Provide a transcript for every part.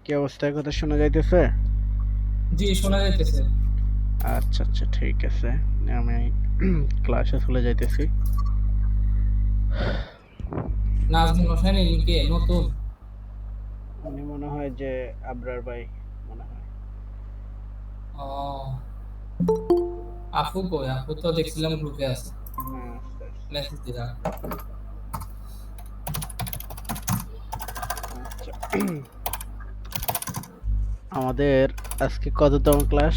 কি অবস্থায় কথা শোনা যাইতেছে? জি, শোনা যাইতেছে। আচ্ছা আচ্ছা, ঠিক আছে। আমি ক্লাসে চলে যাইতেছি। নাজমুল হোসেন ইনি কে নতুন? উনি মনে হয় যে আবরার ভাই, মনে হয়। ও, আপু কই? আপু তো দেখছিলাম গ্রুপে আছে, হ্যাঁ, আস্তে আস্তে। মেসেজ দিলাম। আচ্ছা, আমাদের আজকে কততম ক্লাস?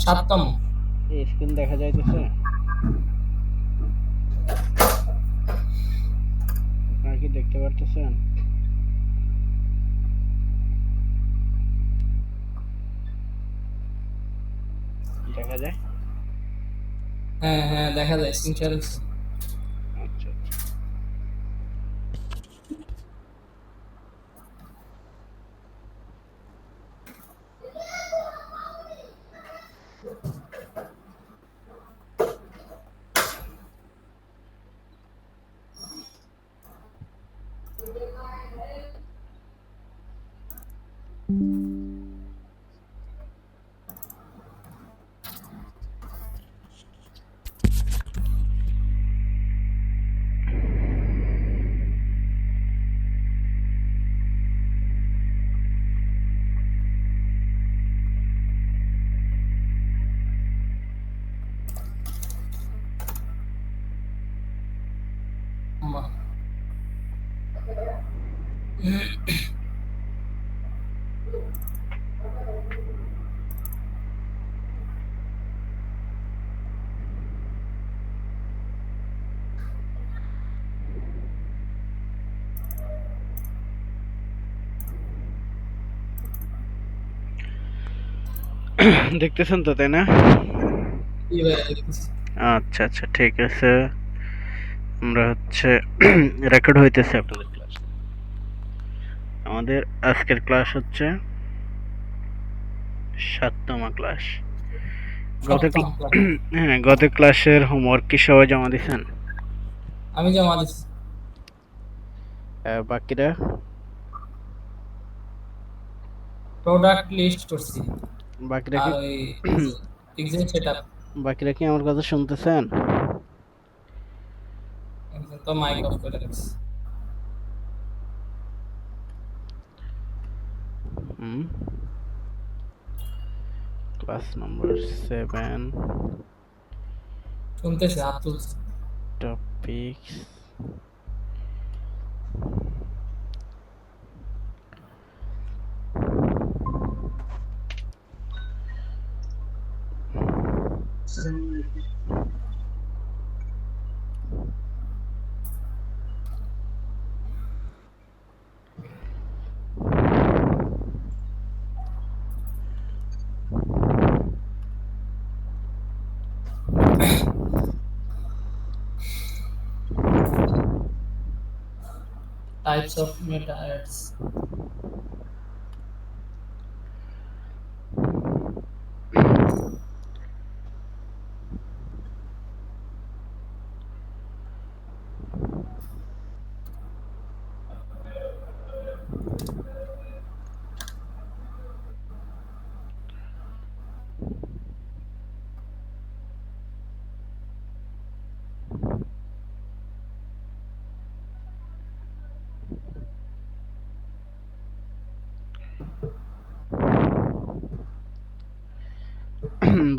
সাততম। এই স্ক্রিন দেখা যাইতেছে? আপনারা কি দেখতে পারতেছেন? দেখা যায়? হ্যাঁ হ্যাঁ, দেখা যায়, স্ক্রিনশট হচ্ছে। আচ্ছা আচ্ছা। বাহ। দেখতেছেন তো, তাই না? জি ভাইয়া, দেখতেছি। আচ্ছা আচ্ছা, ঠিক আছে। আমরা হচ্ছে রেকর্ড হইতেছে আপনাদের ক্লাস। আমাদের আজকের ক্লাস হচ্ছে 7তম ক্লাস। গত সপ্তম ক্লাস। হ্যাঁ, গত ক্লাসের হোমওয়ার্ক কি সবাই জমা দিছেন? আমি জমা দিচ্ছি। বাকিরা? প্রোডাক্ট লিস্ট করছি। বাকিরা কি আর ওই এক্সাম সেটআপ। বাকিরা কি আমার কথা শুনতেছেন? তো মাইক অফ করে রাখছি। হুম। ক্লাস নাম্বার 7, শুনতেছে, হাত তুলছে। Topics. Types of meta ads.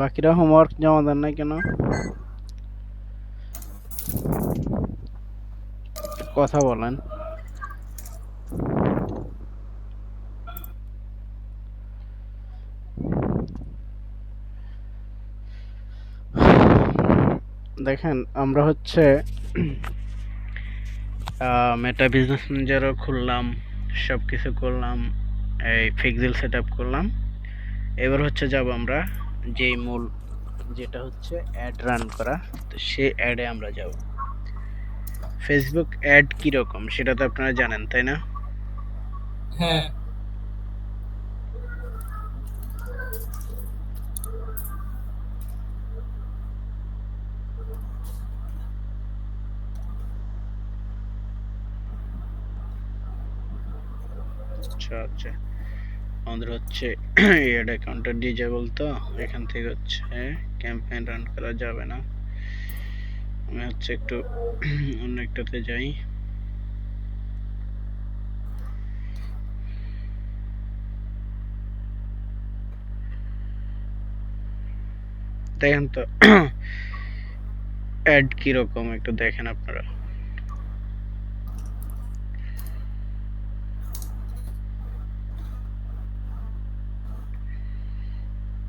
বাকিরা হোমওয়ার্ক জমা দেন নাই কেন? কথা বলেন। দেখেন, আমরা হচ্ছে মেটা বিজনেস ম্যানেজারও খুললাম, সবকিছু করলাম, এই ফিক্সেল সেট আপ করলাম। এবার হচ্ছে যাব আমরা যেই মূল, যেটা হচ্ছে অ্যাড রান করা। তো সেই অ্যাডে আমরা যাব। ফেসবুক অ্যাড কীরকম সেটা তো আপনারা জানেন, তাই না? হ্যাঁ। আচ্ছা, সমস্যা আছে। আমাদের হচ্ছে অ্যাড অ্যাকাউন্টটা ডিজেবল, তো এখান থেকে হচ্ছে ক্যাম্পেইন রান করা যাবে না। আমি হচ্ছে একটু অন্য একটাতে যাই। দেখেন তো অ্যাড কিরকম একটু দেখেন আপনারা।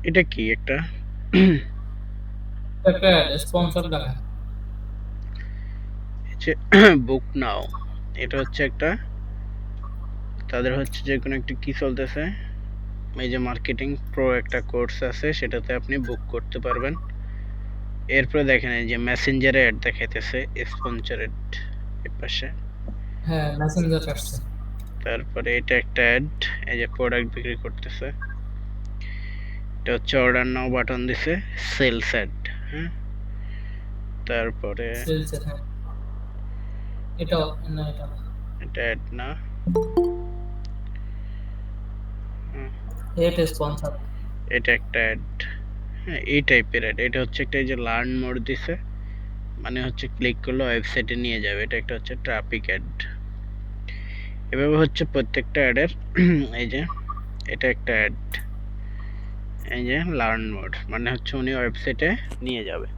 এটা কি একটা একটা স্পন্সর দেখা। বুক নাও, এটা হচ্ছে একটা তাদের হচ্ছে যে কোনো একটা কি চলতেছে, এই যে মার্কেটিং প্রো একটা কোর্স আছে, সেটাতে আপনি বুক করতে পারবেন। এরপরে দেখেন এই যে মেসেঞ্জারে অ্যাড দেখাইতেছে স্পন্সরেড এর পাশে। হ্যাঁ, মেসেঞ্জার আসছে। তারপরে এটা একটা অ্যাড, এই যে প্রোডাক্ট বিক্রি করতেছে। এটা হচ্ছে অর্ডার নাও বাটন দিছে, সেলস অ্যাড। হ্যাঁ, তারপরে সেলসের, হ্যাঁ। এটাও না, এটা না। এটা অ্যাড না। হুম, এটা স্পন্সর। এটা একটা অ্যাড। হ্যাঁ, এই টাইপের অ্যাড। এটা হচ্ছে একটা এই যে লার্ন মোড দিছে, মানে হচ্ছে ক্লিক করলে ওয়েবসাইটে নিয়ে যাবে। এটা একটা হচ্ছে ট্রাফিক অ্যাড। এভাবে হচ্ছে প্রত্যেকটা অ্যাডের এই যে এটা একটা অ্যাড, এই যে লার্ন মোড মানে হচ্ছে উনি ওয়েবসাইটে নিয়ে যাবে,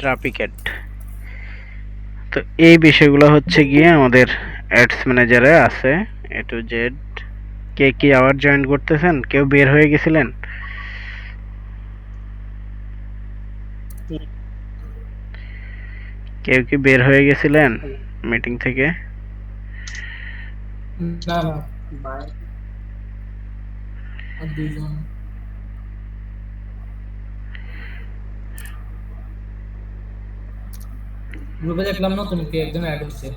ট্রাফিক অ্যাড। তো এই বিষয়গুলো হচ্ছে গিয়ে আমাদের অ্যাডস ম্যানেজারে আছে এ টু জেড। কে কি আবার জয়েন করতেছেন? কেউ বের হয়ে গেছিলেন? কেউ কি বের হয়ে গেছিলেন মিটিং থেকে? না না, আর দুইজন। গ্রুপে দেখলাম নতুন কে একজন অ্যাড হচ্ছে,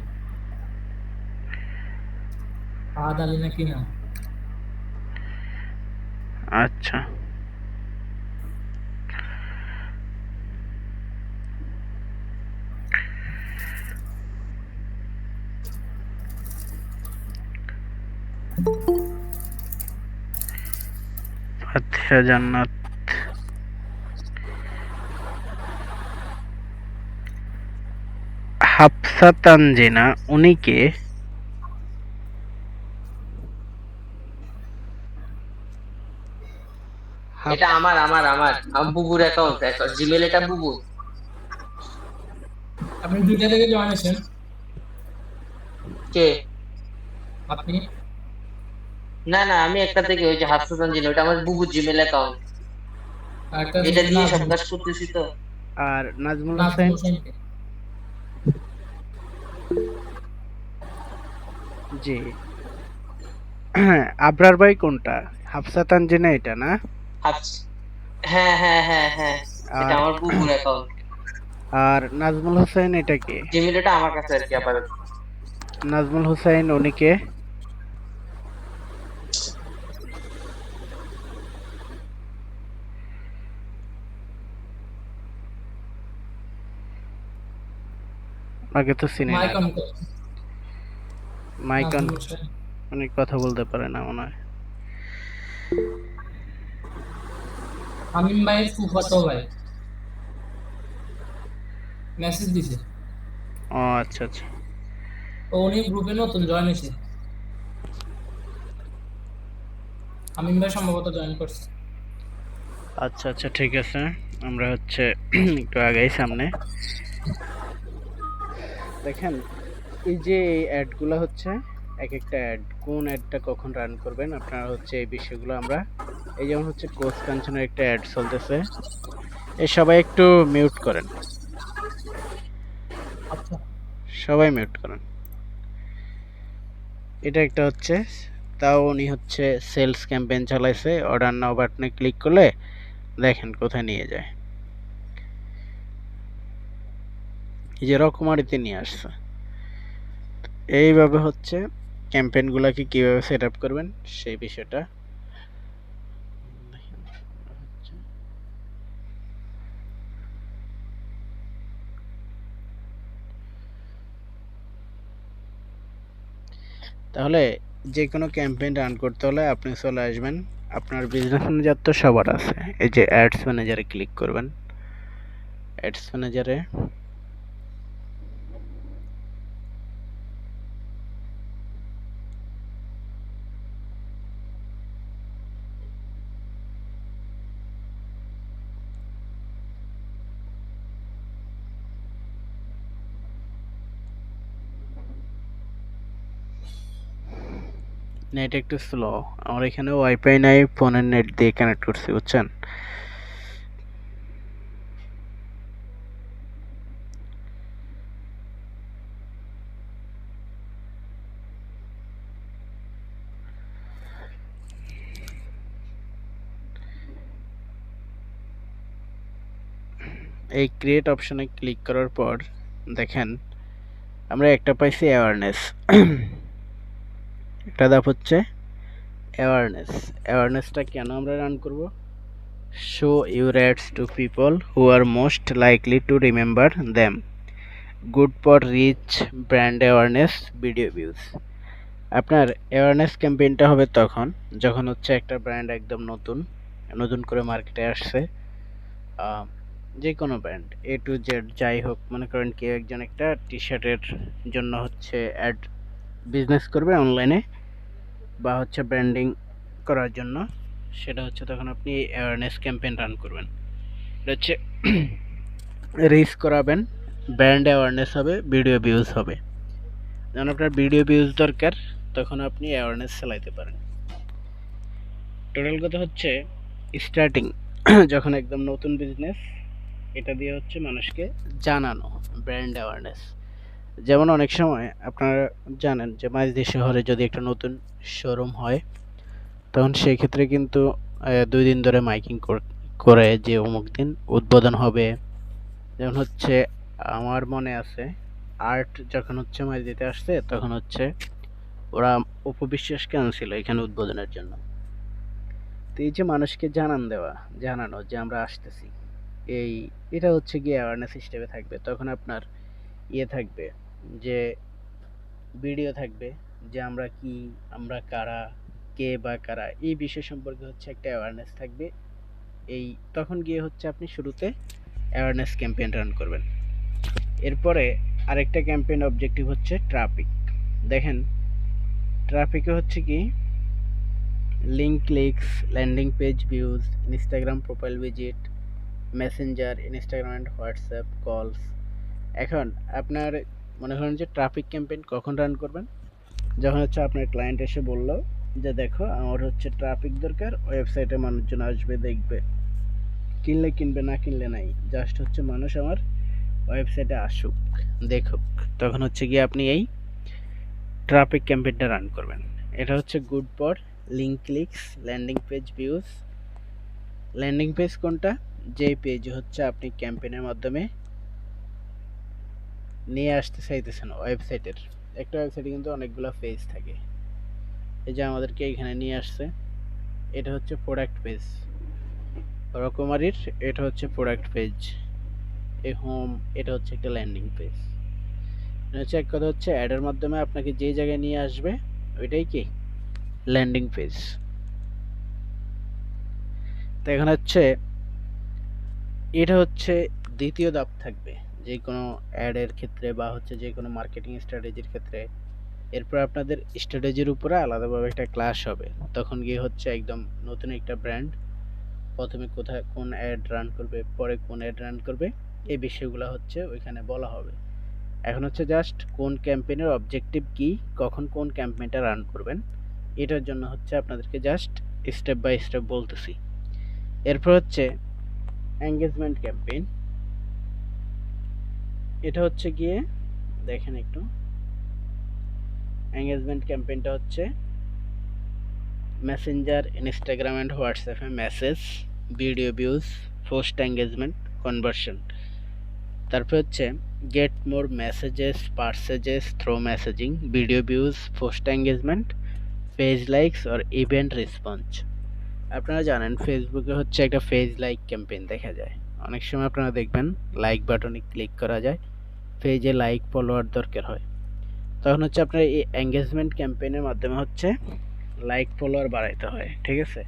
ফাহাদ আলী নাকি না। আচ্ছা, ফাতিহা জান্নাত। হাফসা তানজিনা, উনি কে? হাফ এটা আমার বুবুর অ্যাকাউন্ট, জিমেল, এটা বুবুর। আপনি দুইটা থেকে জয়েন হয়েছেন? কে? আপনি? না না, আমি একটা থেকে, ওই যে হাফসান জিন, ওটা আমার বুবুর জিমেল অ্যাকাউন্ট। আর একটা এটা হচ্ছে দিয়ে সব নাজমুল। কাজ করতেছি তো। আর নাজমুল হোসেন? নাজমুল হোসেনকে। জি। আবরার ভাই কোনটা? হাফসা তানজিনা এটা না? হাফস, হ্যাঁ হ্যাঁ হ্যাঁ হ্যাঁ, এটা আর আমার বুবুর অ্যাকাউন্ট। আর নাজমুল হোসেন এটা কে? জিমেল এটা আমার কাছে আর কি আপাতত। নাজমুল হোসেন উনি কে? আগে তো চিনি না। মাইক অন করো। Mic on, Nazmul Hossain. উনি কথা বলতে পারে না মনে হয়। আমিন ভাইয়ের ফুফাতো ভাই মেসেজ দিছে। ও আচ্ছা আচ্ছা। তো উনি গ্রুপে নতুন জয়েন হয়েছে। আমিন ভাই সম্ভবত জয়েন করছে। আচ্ছা আচ্ছা, ঠিক আছে। আমরা হচ্ছে একটু আগাই সামনে। দেখেন এই যে অ্যাডগুলো হচ্ছে এক একটা অ্যাড, কোন অ্যাডটা কখন রান করবেন আপনারা হচ্ছে এই বিষয়গুলো আমরা, এই যেমন হচ্ছে কোচ কাঞ্চনের একটা অ্যাড চলতেছে, এই সবাই একটু মিউট করেন, আচ্ছা। সবাই মিউট করেন। এটা একটা হচ্ছে, তাও উনি হচ্ছে সেলস ক্যাম্পেইন চালাইছে, অর্ডার নাও বাটনে ক্লিক করলে দেখেন কোথায় নিয়ে যায়, এই যে রকমারিতে নিয়ে আসছে। এইভাবে হচ্ছে ক্যাম্পেইনগুলোকে কিভাবে সেট আপ করবেন সেই বিষয়টা তাহলে যে কোনো ক্যাম্পেইন রান করতে হলে আপনি চলে আসবেন, আপনার বিজনেস ম্যানেজার তো সবার আছে, এই যে অ্যাডস ম্যানেজারে ক্লিক করবেন। অ্যাডস ম্যানেজারে নেট একটু স্লো, আমার এখানে ওয়াইফাই নাই, ফোনের নেট দিয়ে কানেক্ট করছি, বুঝছেন? এই ক্রিয়েট অপশনে ক্লিক করার পর দেখেন আমরা একটা পাইছি অ্যাওয়ারনেস। একটা ধাপ হচ্ছে অ্যাওয়ারনেস। অ্যাওয়ারনেসটা কেন আমরা রান করব? Show your ads to people who are most likely to remember them, good for reach, brand awareness, video views. আপনার অ্যাওয়ারনেস ক্যাম্পেইনটা হবে তখন যখন হচ্ছে একটা ব্র্যান্ড একদম নতুন নতুন করে মার্কেটে আসছে। যে কোনো ব্র্যান্ড এ টু জেড যাই হোক, মনে করেন কেউ একজন একটা টি শার্টের জন্য হচ্ছে অ্যাড বিজনেস করবে অনলাইনে বা হচ্ছে ব্র্যান্ডিং করার জন্য, সেটা হচ্ছে তখন আপনি অ্যাওয়ারনেস ক্যাম্পেইন রান করবেন। এটা হচ্ছে রিচ করাবেন, ব্র্যান্ড অ্যাওয়ারনেস হবে, ভিডিও ভিউজ হবে। যখন আপনার ভিডিও ভিউজ দরকার তখন আপনি অ্যাওয়ারনেস চালাইতে পারেন। টোটাল কথা হচ্ছে স্টার্টিং যখন একদম নতুন বিজনেস, এটা দিয়ে হচ্ছে মানুষকে জানানো, ব্র্যান্ড অ্যাওয়ারনেস। যেমন অনেক সময় আপনারা জানেন যে মাঝদি শহরে যদি একটা নতুন শোরুম হয় তখন সেই ক্ষেত্রে কিন্তু ২ দিন ধরে মাইকিং করে যে অমুক দিন উদ্বোধন হবে। যেমন হচ্ছে আমার মনে আছে আর্ট যখন হচ্ছে মাঝদিতে আসছে তখন হচ্ছে ওরা উপবিশ্বাসকে আনছিল এখানে উদ্বোধনের জন্য। তো এই যে মানুষকে জানানো যে আমরা আসতেছি, এই এটা হচ্ছে গিয়ে অ্যাওয়ারনেস হিসেবে থাকবে। তখন আপনার থাকবে যে ভিডিও থাকবে যে আমরা কি, আমরা কারা, কে বা কারা, এই বিষয় সম্পর্কে হচ্ছে একটা অ্যাওয়ারনেস থাকবে। এই তখন গিয়ে হচ্ছে আপনি শুরুতে অ্যাওয়ারনেস ক্যাম্পেইন রান করবেন। এরপরে আরেকটা ক্যাম্পেইন অবজেক্টিভ হচ্ছে ট্রাফিক। দেখেন ট্রাফিকে হচ্ছে কি link clicks, landing page views, Instagram profile visit, Messenger, Instagram and WhatsApp কলস। এখন আপনার মনে করেন যে ট্রাফিক ক্যাম্পেইন কখন রান করবেন? যখন হচ্ছে আপনার ক্লায়েন্ট এসে বলল যে দেখো আমার হচ্ছে ট্রাফিক দরকার, ওয়েবসাইটে মানুষজন আসবে দেখবে, কিনলে কিনবে না কিনলে নাই, জাস্ট হচ্ছে মানুষ আমার ওয়েবসাইটে আসুক দেখুক, তখন হচ্ছে গিয়ে আপনি এই ট্রাফিক ক্যাম্পেইনটা রান করবেন। এটা হচ্ছে good for link clicks, landing page views. Landing page কোনটা? যেই পেজ হচ্ছে আপনি ক্যাম্পেইনের মাধ্যমে নিয়ে আসতে চাইতেছেন ওয়েবসাইটের। একটা ওয়েবসাইটে কিন্তু অনেকগুলো পেজ থাকে, এই যে আমাদেরকে এখানে নিয়ে আসছে, এটা হচ্ছে প্রোডাক্ট পেজ রকমারির, এটা হচ্ছে প্রোডাক্ট পেজ। এই হোম, এটা হচ্ছে একটা ল্যান্ডিং পেজ। হচ্ছে এক কথা হচ্ছে অ্যাডের মাধ্যমে আপনাকে যে জায়গায় নিয়ে আসবে ওইটাই কি ল্যান্ডিং পেজ। তো এখন হচ্ছে এটা হচ্ছে দ্বিতীয় ধাপ থাকবে যে কোনো অ্যাডের ক্ষেত্রে বা হচ্ছে যে কোনো মার্কেটিং স্ট্র্যাটেজির ক্ষেত্রে। এরপর আপনাদের স্ট্র্যাটেজির উপরে আলাদাভাবে একটা ক্লাস হবে, তখন গিয়ে হচ্ছে একদম নতুন একটা ব্র্যান্ড প্রথমে কোথায় কোন অ্যাড রান করবে, পরে কোন অ্যাড রান করবে, এই বিষয়গুলো হচ্ছে ওইখানে বলা হবে। এখন হচ্ছে জাস্ট কোন ক্যাম্পেইনের অবজেক্টিভ কি, কখন কোন ক্যাম্পেইনটা রান করবেন, এটার জন্য হচ্ছে আপনাদেরকে জাস্ট স্টেপ বাই স্টেপ বলতেছি। এরপর হচ্ছে এঙ্গেজমেন্ট ক্যাম্পেইন। এটা হচ্ছে গিয়ে দেখেন একটু, এঙ্গেজমেন্ট ক্যাম্পেইনটা হচ্ছে মেসেঞ্জার, ইনস্টাগ্রাম অ্যান্ড হোয়াটসঅ্যাপে message, video views, post engagement, conversion. তারপর হচ্ছে get more messages, purchases through messaging, video views, post engagement, page likes or event response. আপনারা জানেন ফেসবুকে হচ্ছে একটা পেজ লাইক ক্যাম্পেইন দেখা যায়, অনেক সময় আপনারা দেখবেন লাইক বাটনে ক্লিক করা যায়, পেজে লাইক ফলোয়ার দরকার হয়। তো তখন হচ্ছে আপনার এই এঙ্গেজমেন্ট ক্যাম্পেইনের মাধ্যমে হচ্ছে লাইক ফলোয়ার বাড়াইতে হয়, ঠিক আছে?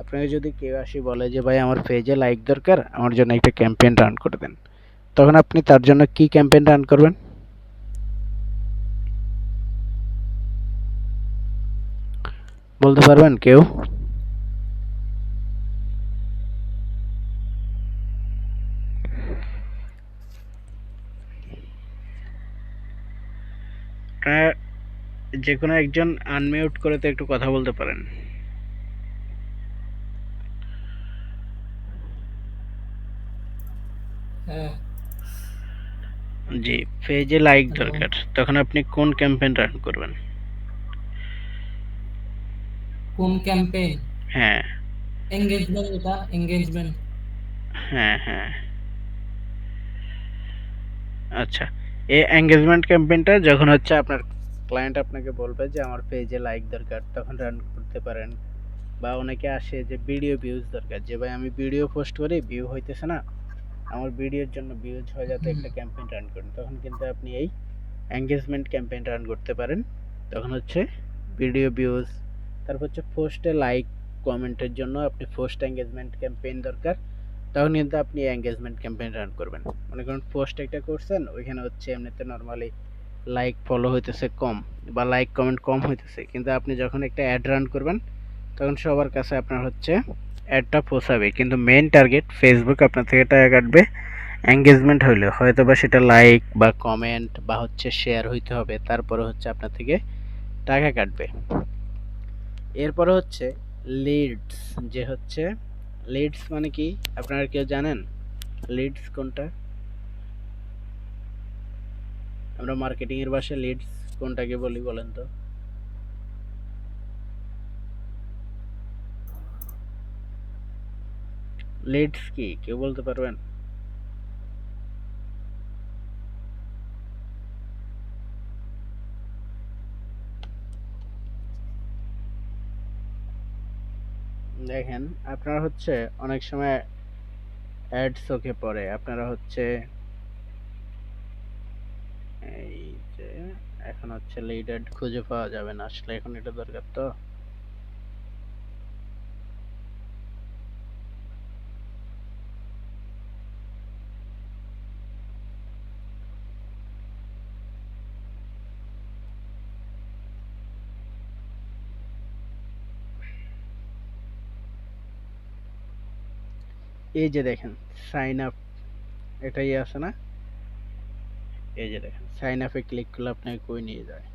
আপনাকে যদি কেউ আসি বলে যে ভাই আমার পেজে লাইক দরকার, আমার জন্য একটা ক্যাম্পেইন রান করে দেন, তখন আপনি তার জন্য কি ক্যাম্পেইন রান করবেন? বলতে পারবেন কেউ? আপনারা যে কোনো একজন আনমিউট করে তো একটু কথা বলতে পারেন। হ্যাঁ, জি, পেজে লাইক হ্যালো। দরকার, তখন আপনি কোন ক্যাম্পেইন রান করবেন? কোন ক্যাম্পেইন? হ্যাঁ, এঙ্গেজমেন্ট, এটা এঙ্গেজমেন্ট। হ্যাঁ, হ্যাঁ। আচ্ছা, এই এঙ্গেজমেন্ট ক্যাম্পেইনটা যখন হচ্ছে আপনার ক্লায়েন্ট আপনাকে বলবে যে আমার পেজে লাইক দরকার, তখন রান করতে পারেন। বা অনেকে আসে যে ভিডিও ভিউজ দরকার, যে ভাই আমি ভিডিও পোস্ট করি, ভিউ হইতেছে না, আমার ভিডিওর জন্য ভিউজ হয়ে যাতে একটা ক্যাম্পেইন রান করেন, তখন কিন্তু আপনি এই এঙ্গেজমেন্ট ক্যাম্পেইন রান করতে পারেন। তখন হচ্ছে ভিডিও ভিউজ, তারপর হচ্ছে পোস্টে লাইক কমেন্টের জন্য আপনি পোস্ট এঙ্গেজমেন্ট ক্যাম্পেইন দরকার, তখন কিন্তু আপনি এঙ্গেজমেন্ট ক্যাম্পেইন রান করবেন। মনে করেন পোস্ট একটা করছেন, ওইখানে হচ্ছে এমনিতে নর্মালি লাইক ফলো হইতেছে কম বা লাইক কমেন্ট কম হইতেছে, কিন্তু আপনি যখন একটা অ্যাড রান করবেন তখন সবার কাছে আপনার হচ্ছে অ্যাডটা পৌঁছাবে, কিন্তু মেইন টার্গেট ফেসবুক আপনার থেকে টাকা কাটবে এঙ্গেজমেন্ট হইলে, হয়তো বা সেটা লাইক বা কমেন্ট বা হচ্ছে শেয়ার হইতে হবে, তারপরে হচ্ছে আপনার থেকে টাকা কাটবে। এরপরে হচ্ছে লিডস, যে হচ্ছে লিডস মানে কি আপনারা কেউ জানেন লিডস কোনটা? আমরা মার্কেটিং এর ভাষায় লিডস কোনটাকে বলি বলেন তো? লিডস কি কেউ বলতে পারবেন? দেখেন, আপনারা হচ্ছে অনেক সময় অ্যাড চোখে পড়ে, আপনারা হচ্ছে এই যে এখন হচ্ছে লিড অ্যাড খুঁজে পাওয়া যাবে না, আসলে এখন এটা দরকার তো। এই যে দেখেন সাইন আপ, এটাই আছে না? এই যে দেখেন সাইন আপে ক্লিক করলে আপনাকে কই নিয়ে যায়?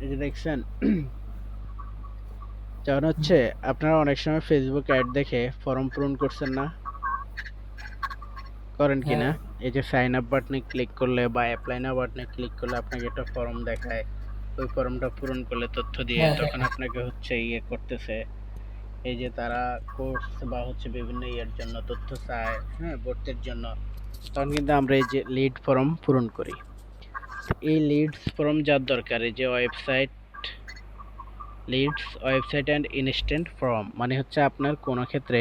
এই যে দেখছেন, যখন হচ্ছে আপনারা অনেক সময় ফেসবুক অ্যাড দেখে ফর্ম পূরণ করছেন না, করেন কি না? হ্যাঁ, এই যে সাইন আপ বাটনে ক্লিক করলে বা অ্যাপ্লাই নাও বাটনে ক্লিক করলে আপনাকে একটা ফর্ম দেখায়, ওই ফর্মটা পূরণ করলে তথ্য দিয়ে হ্যাঁ, তখন হ্যাঁ। আপনাকে হচ্ছে ইয়ে করতেছে, এই যে তারা কোর্স বা হচ্ছে বিভিন্ন ইয়ের জন্য তথ্য চায়, হ্যাঁ, ভর্তির জন্য, তখন কিন্তু আমরা এই যে লিড ফর্ম পূরণ করি। এই লিডস ফর্ম যার দরকার, এই যে website leads website and instant form, মানে হচ্ছে আপনার কোনো ক্ষেত্রে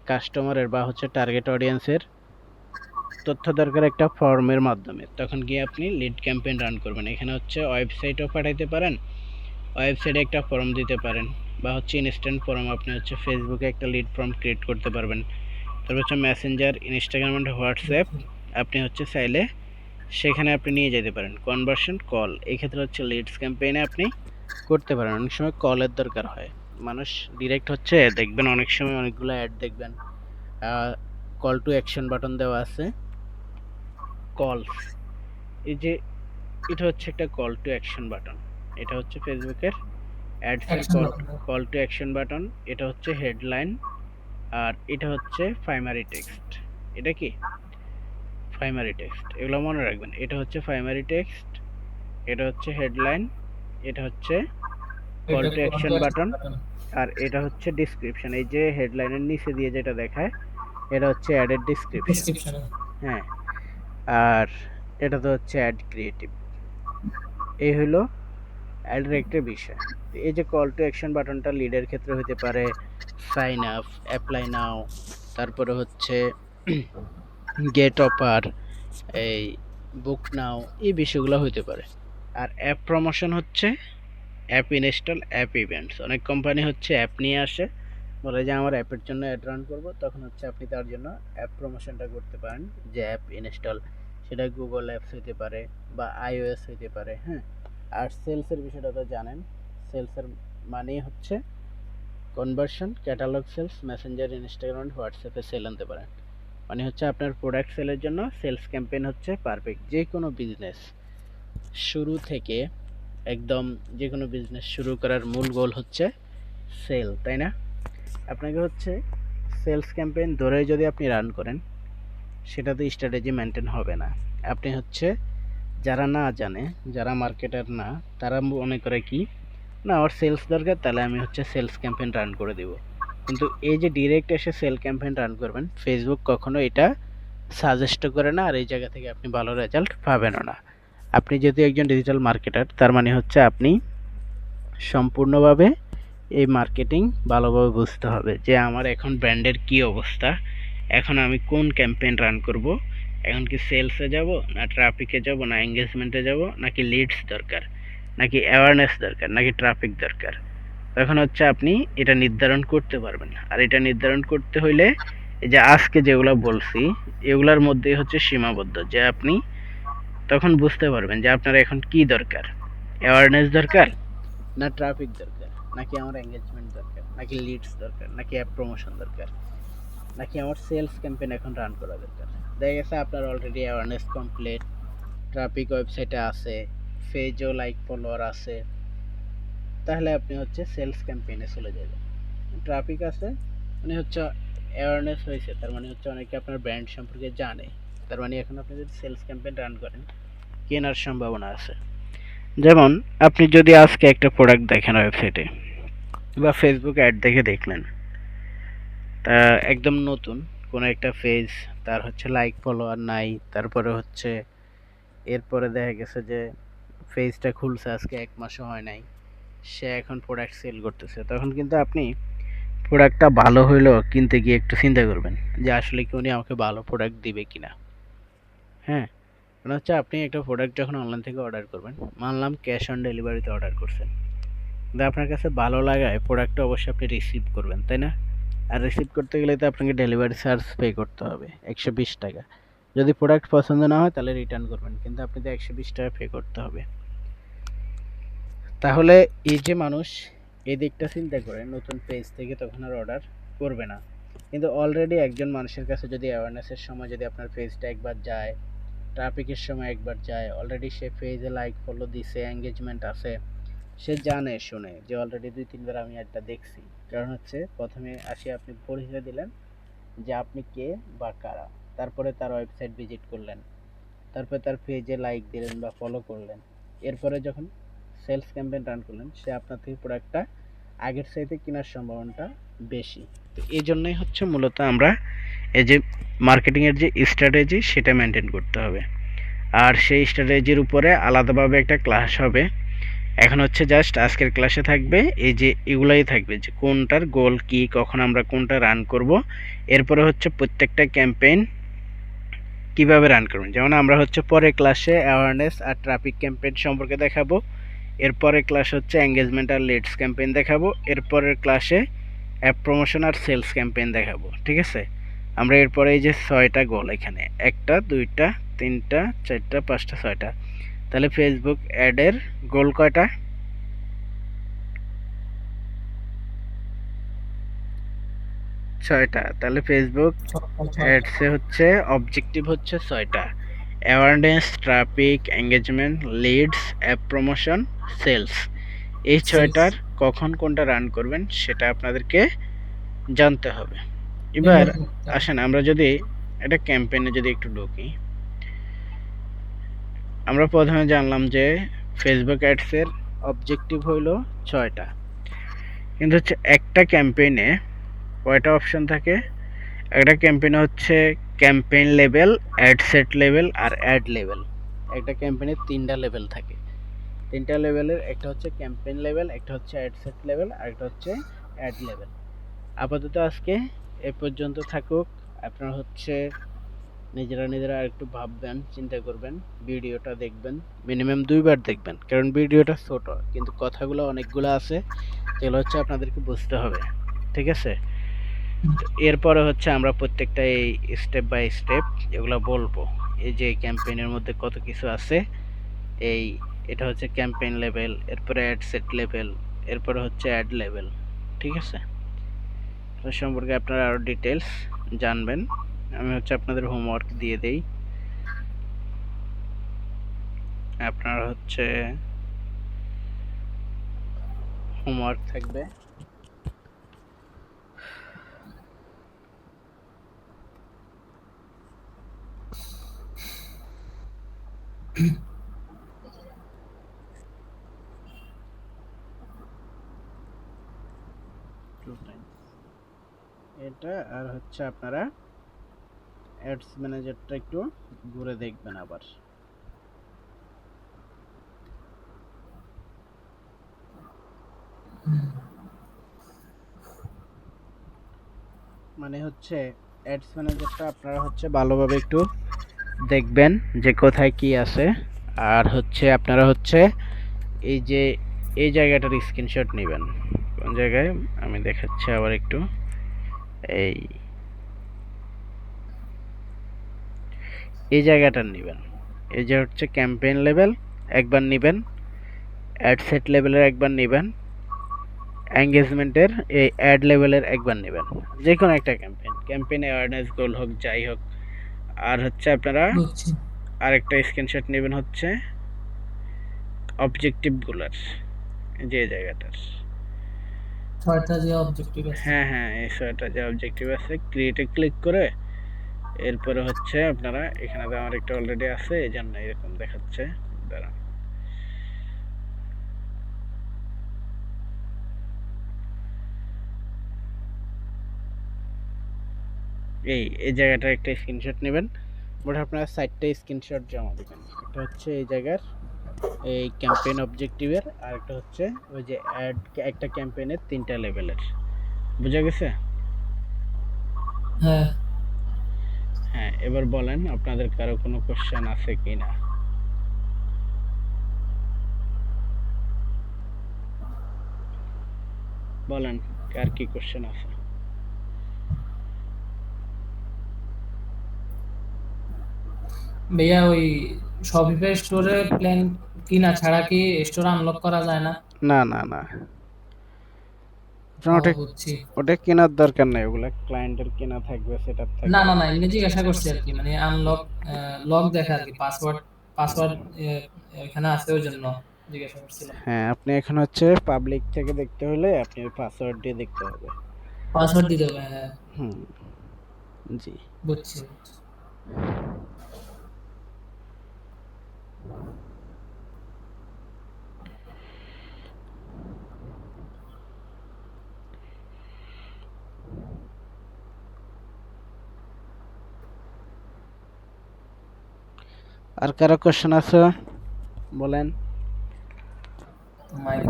কাস্টমারের বা হচ্ছে টার্গেট অডিয়েন্সের তথ্য দরকার একটা ফর্মের মাধ্যমে, তখন গিয়ে আপনি লিড ক্যাম্পেইন রান করবেন। এখানে হচ্ছে ওয়েবসাইটও পাঠাইতে পারেন, ওয়েবসাইটে একটা ফর্ম দিতে পারেন, বা হচ্ছে ইনস্ট্যান্ট ফর্ম আপনি হচ্ছে ফেসবুকে একটা লিড ফর্ম ক্রিয়েট করতে পারবেন। তারপর হচ্ছে মেসেঞ্জার, ইনস্টাগ্রাম অ্যান্ড হোয়াটসঅ্যাপ আপনি হচ্ছে চাইলে সেখানে আপনি নিয়ে যেতে পারেন। কনভার্সন কল, এই ক্ষেত্রে হচ্ছে লিডস ক্যাম্পেইনে আপনি করতে পারেন। অনেক সময় কলের দরকার হয়, মানুষ ডিরেক্ট হচ্ছে দেখবেন অনেক সময় অনেকগুলো অ্যাড দেখবেন কল টু অ্যাকশন বাটন দেওয়া আছে, কলস, এই যে এটা হচ্ছে একটা কল টু অ্যাকশন বাটন, এটা হচ্ছে ফেসবুকের অ্যাডসের action call, button. Call to action button, এটা হচ্ছে হেডলাইন, আর এটা হচ্ছে প্রাইমারি টেক্সট। এটা কি প্রাইমারি টেক্সট, এগুলো মনে রাখবেন। এটা হচ্ছে প্রাইমারি টেক্সট, এটা হচ্ছে হেডলাইন, এটা হচ্ছে কল এটা to call action to button, button. আর এটা হচ্ছে ডেসক্রিপশন। এই যে হেডলাইনের নিচে দিয়ে যেটা দেখায় এটা হচ্ছে অ্যাডের ডেসক্রিপশন। ডেসক্রিপশনে হ্যাঁ, আর এটা তো হচ্ছে অ্যাড ক্রিয়েটিভ। এই হলো অ্যাডের একটা বিষয়। তো এই যে কল টু অ্যাকশন বাটনটা লিডের ক্ষেত্রে হতে পারে সাইন আপ, অ্যাপ্লাই নাও, তারপরে হচ্ছে গেট অফার, এই বুক নাও, এই বিষয়গুলো হতে পারে। আর অ্যাপ প্রমোশন হচ্ছে অ্যাপ ইনস্টল, অ্যাপ ইভেন্টস। অনেক কোম্পানি হচ্ছে অ্যাপ নিয়ে আসে, বলে যে আমার অ্যাপের জন্য অ্যাড রান করবো, তখন হচ্ছে আপনি তার জন্য অ্যাপ প্রমোশনটা করতে পারেন, যে অ্যাপ ইনস্টল, সেটা গুগল অ্যাপস হতে পারে বা আইওএস হতে পারে। হ্যাঁ, আর সেলসের বিষয়টা তো জানেন, সেলসের মানেই হচ্ছে conversion, catalogue sales, messenger, Instagram, হোয়াটসঅ্যাপে সেল আনতে পারেন। মানে হচ্ছে আপনার প্রোডাক্ট সেলের জন্য সেলস ক্যাম্পেইন হচ্ছে পারফেক্ট। যে কোনো বিজনেস শুরু থেকে একদম, যে কোনো বিজনেস শুরু করার মূল গোল হচ্ছে সেল, তাই না? আপনাকে হচ্ছে সেলস ক্যাম্পেইন ধরে যদি আপনি রান করেন, সেটাতে স্ট্র্যাটেজি মেনটেন হবে না। আপনি হচ্ছে, যারা না জানে, যারা মার্কেটার না, তারা মনে করে কি না আমার সেলস দরকার, তাহলে আমি হচ্ছে সেলস ক্যাম্পেইন রান করে দেব। কিন্তু এই যে ডিরেক্ট এসে সেল ক্যাম্পেইন রান করবেন, ফেসবুক কখনো এটা সাজেস্ট করে না, আর এই জায়গা থেকে আপনি ভালো রেজাল্ট পাবেনও না। আপনি যদি একজন ডিজিটাল মার্কেটার, তার মানে হচ্ছে আপনি সম্পূর্ণভাবে এই মার্কেটিং ভালোভাবে বুঝতে হবে, যে আমার এখন ব্র্যান্ডের কি অবস্থা, এখন আমি কোন ক্যাম্পেইন রান করব, এখন কি সেলসে যাব, না ট্রাফিকে যাব, না এঙ্গেজমেন্টে যাব, নাকি লিডস দরকার, নাকি অ্যাওয়ারনেস দরকার, নাকি ট্রাফিক দরকার। তখন হচ্ছে আপনি এটা নির্ধারণ করতে পারবেন। আর এটা নির্ধারণ করতে হইলে এই যে আজকে যেগুলো বলছি, এগুলার মধ্যেই হচ্ছে সীমাবদ্ধ, যে আপনি তখন বুঝতে পারবেন যে আপনার এখন কি দরকার, অ্যাওয়ারনেস দরকার, না ট্রাফিক দরকার, নাকি আমার এঙ্গেজমেন্ট দরকার, নাকি লিডস দরকার, নাকি অ্যাপ প্রমোশন দরকার, নাকি আমার সেলস ক্যাম্পেইন এখন রান করা দরকার। দেখা গেছে আপনার অলরেডি অ্যাওয়ারনেস কমপ্লিট, ট্রাফিক ওয়েবসাইটে আছে, পেজও লাইক ফলোয়ার আছে, তাহলে আপনি হচ্ছে সেলস ক্যাম্পেইনে চলে যাবেন। ট্রাফিক আছে মানে হচ্ছে অ্যাওয়ারনেস হয়েছে, তার মানে হচ্ছে অনেকে আপনার ব্র্যান্ড সম্পর্কে জানে, তার মানে এখন আপনি যদি সেলস ক্যাম্পেইন রান করেন, কেনার সম্ভাবনা আছে। যেমন আপনি যদি আজকে একটা প্রোডাক্ট দেখেন ওয়েবসাইটে বা ফেসবুক অ্যাড দেখে দেখলেন, তা একদম নতুন কোনো একটা পেজ, তার হচ্ছে লাইক ফলোয়ার নাই, তারপরে হচ্ছে এরপরে দেখা গেছে যে পেজটা খুলছে আজকে 1 মাসও হয় নাই, সে এখন প্রোডাক্ট সেল করতেছে, তখন কিন্তু আপনি প্রোডাক্টটা ভালো হইলেও কিনতে গিয়ে একটু চিন্তা করবেন যে আসলে কি উনি আমাকে ভালো প্রোডাক্ট দিবে কিনা। হ্যাঁ, মানে হচ্ছে আপনি একটা প্রোডাক্ট যখন অনলাইন থেকে অর্ডার করবেন, মানলাম ক্যাশ অন ডেলিভারিতে অর্ডার করছেন, কিন্তু আপনার কাছে ভালো লাগায় প্রোডাক্টটা অবশ্যই আপনি রিসিভ করবেন, তাই না? আর রিসিভ করতে গেলে তো আপনাকে ডেলিভারি চার্জ পে করতে হবে 120 টাকা। যদি প্রোডাক্ট পছন্দ না হয় তাহলে রিটার্ন করবেন, কিন্তু আপনি তো 120 টাকা পে করতে হবে। তাহলে এই যে মানুষ এই দিকটা চিন্তা করে নতুন পেজ থেকে তখন আর অর্ডার করবে না। কিন্তু অলরেডি একজন মানুষের কাছে যদি অ্যাওয়ারনেসের সময় যদি আপনার পেজটা একবার যায়, ট্রাফিকের সময় একবার যায়, অলরেডি সে পেজে লাইক ফলো দিছে, এঙ্গেজমেন্ট আছে, সে জানে শুনে যে অলরেডি 2-3 বার আমি একটা দেখছি। কারণ হচ্ছে প্রথমে আসি আপনি পরিচয় দিলেন যে আপনি কে বা কারা, তারপরে তার ওয়েবসাইট ভিজিট করলেন, তারপরে তার পেজে লাইক দিলেন বা ফলো করলেন, এরপরে যখন সেলস ক্যাম্পেইন রান করলেন, সে আপনার থেকে প্রোডাক্টটা আগের চাইতে কেনার সম্ভাবনাটা বেশি। তো এই জন্যই হচ্ছে মূলত আমরা এই যে মার্কেটিংয়ের যে স্ট্র্যাটেজি সেটা মেনটেন করতে হবে। আর সেই স্ট্র্যাটেজির উপরে আলাদাভাবে একটা ক্লাস হবে। এখন হচ্ছে জাস্ট আজকের ক্লাসে থাকবে এই যে এগুলাই থাকবে, যে কোনটার গোল কি, কখন আমরা কোনটা রান করব, এরপরে হচ্ছে প্রত্যেকটা ক্যাম্পেইন কিভাবে রান করবেন। যেমন আমরা হচ্ছে পরের ক্লাসে অ্যাওয়ারনেস আর ট্রাফিক ক্যাম্পেইন সম্পর্কে দেখাবো, এরপরের ক্লাস হচ্ছে এঙ্গেজমেন্ট আর লিডস ক্যাম্পেইন দেখাবো, এরপরের ক্লাসে অ্যাপ প্রমোশন আর সেলস ক্যাম্পেইন দেখাবো। ঠিক আছে, আমরা এরপরে এই যে 6টা গোল, এখানে 1টা 2টা 3টা 4টা 5টা 6টা, তাহলে ফেসবুক অ্যাডের গোল কয়টা? 6টা। তাহলে ফেসবুক অ্যাডসে হচ্ছে অবজেক্টিভ হচ্ছে 6টা: awareness, traffic, engagement, leads, app promotion, sales. এই সেলস। 6টার কখন কোনটা রান করবেন সেটা আপনাদেরকে জানতে হবে। এবার আসেন আমরা যদি একটা ক্যাম্পেইনে যদি একটু ঢুকি, আমরা প্রথমে জানলাম যে ফেসবুক অ্যাডসের অবজেক্টিভ হইল 6টা, কিন্তু হচ্ছে একটা ক্যাম্পেইনে কয়টা অপশন থাকে? একটা ক্যাম্পেইনে হচ্ছে campaign level, ad set level আর অ্যাড লেভেল। একটা ক্যাম্পেইনে 3টা লেভেল থাকে। 3টা লেভেলের একটা হচ্ছে ক্যাম্পেইন লেভেল, একটা হচ্ছে অ্যাড সেট লেভেল আর একটা হচ্ছে অ্যাড লেভেল। আপাতত আজকে এ পর্যন্ত থাকুক। আপনারা হচ্ছে নিজেরা একটু ভাববেন, চিন্তা করবেন, ভিডিওটা দেখবেন, মিনিমাম 2বার দেখবেন, কারণ ভিডিওটা ছোট কিন্তু কথাগুলো অনেকগুলো আছে, যেগুলো হচ্ছে আপনাদেরকে বুঝতে হবে। ঠিক আছে? এরপরে হচ্ছে আমরা প্রত্যেকটা এই স্টেপ বাই স্টেপ এগুলো বলবো। এই যে ক্যাম্পেইনের মধ্যে কত কিছু আছে, এই এটা হচ্ছে ক্যাম্পেইন লেভেল, এরপরে অ্যাড সেট লেভেল, এরপরে হচ্ছে অ্যাড লেভেল। ঠিক আছে? তো সম্পর্কে আপনারা আরো ডিটেলস জানবেন। আমি হচ্ছে আপনাদের হোমওয়ার্ক দিয়ে দেই। আপনার হচ্ছে হোমওয়ার্ক থাকবে এটা, আর হচ্ছে আপনারা অ্যাডস ম্যানেজারটা একটু ঘুরে দেখবেন আবার। মানে হচ্ছে অ্যাডস ম্যানেজারটা আপনারা হচ্ছে ভালোভাবে একটু দেখবেন যে কোথায় কি আছে, আর হচ্ছে আপনারা হচ্ছে এই যে এই জায়গাটার স্ক্রিনশট নেবেন। কোন জায়গায় আমি দেখাচ্ছি আবার একটু। এই এই জায়গাটার নেবেন। এই যে হচ্ছে ক্যাম্পেইন লেভেল একবার নেবেন, অ্যাড সেট লেভেলের একবার নেবেন, এঙ্গেজমেন্টের এই অ্যাড লেভেলের একবার নেবেন। যে কোনো একটা ক্যাম্পেইন অ্যাওয়ারনেস গোল হোক, যাই হোক। আর হচ্ছে আপনারা বুঝছি। আরেকটা স্ক্রিনশট নেবেন হচ্ছে অবজেক্টিভ গুলার, যে জায়গাটার। 6টা যে অবজেক্টিভ আছে। হ্যাঁ, এই ছয়টা যে অবজেক্টিভ আছে, ক্রিয়েটে ক্লিক করে এরপরে হচ্ছে আপনারা এখানে তো আমার একটা অলরেডি আছে, এই জন্য এরকম দেখাচ্ছে। দাঁড়ান, এই জায়গাটার একটা স্ক্রিনশট নেবেন। মোট আপনারা 4টা স্ক্রিনশট জমা দেবেন। একটা হচ্ছে এই জায়গার এই ক্যাম্পেইন অবজেক্টিভের, আর একটা হচ্ছে ওই যে অ্যাড, একটা ক্যাম্পেইনের 3টা লেভেলের। বুঝা গেছে? হ্যাঁ, হ্যাঁ, এবার বলেন আপনাদের কারো কোনো কোশ্চেন আছে কিনা? বলেন কার কি কোশ্চেন আছে? ভাইয়া ওই শপিফাই স্টোরে প্ল্যান কিনা ছাড়া কি স্টোর আনলক করা যায় না? না, আপনার ও ওটা বুঝছি। ওটা কেনার দরকার নাই, ওগুলা ক্লায়েন্টের কেনা থাকবে, সেটআপ না থাকবে। না না, এমনি জিজ্ঞাসা করছি আর কি, মানে আনলক লক দেখা আর কি, পাসওয়ার্ড পাসওয়ার্ড এখানে আছে ওই জন্য জিজ্ঞাসা করছিলাম। হ্যাঁ, আপনি এখন হচ্ছে পাবলিক থেকে দেখতে হলে আপনি পাসওয়ার্ড দিয়ে দেখতে হবে। পাসওয়ার্ড দিতে হবে, হ্যাঁ। হুম, জি। বুঝছি। আর কারো কোশ্চেন আছে? বলেন। মাইক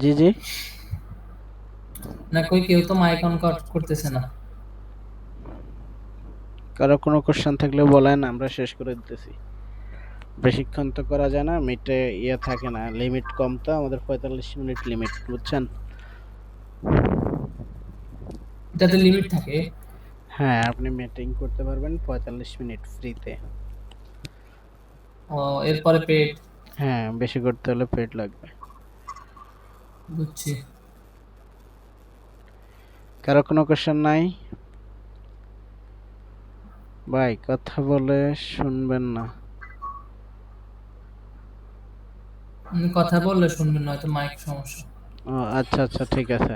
জি। না, কই কেউ তো মাইক অন করতেছে না। কারো কোনো কোশ্চেন থাকলে বলেন, আমরা শেষ করে দিতেছি। বেশিক্ষণ তো করা যায় না, মিটে ইয়ে থাকে না, লিমিট কম, তো আমাদের 45 মিনিট লিমিট, বুঝছেন? এটাতে লিমিট থাকে? হ্যাঁ, আপনি মিটিং করতে পারবেন 45 মিনিট ফ্রিতে। ও, এরপরে পেড? হ্যাঁ, বেশি করতে হলে পেড লাগবে। বুঝছি। কারো কোনো কোশ্চেন নাই? ভাই কথা বলে শুনবেন না। কথা বললে শুনবেন না, হয়তো মাইক সমস্যা। ও আচ্ছা, ঠিক আছে।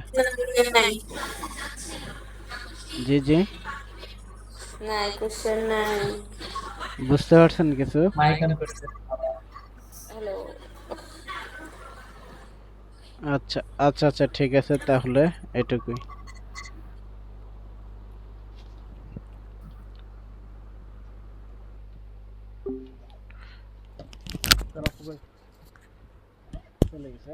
জি। নাই, কোশ্চেন নাই। বুঝতে পারছেন কিছু? মাইক অন করছে। হ্যালো। আচ্ছা আচ্ছা আচ্ছা, ঠিক আছে তাহলে এটুকুই। চলে গেছে।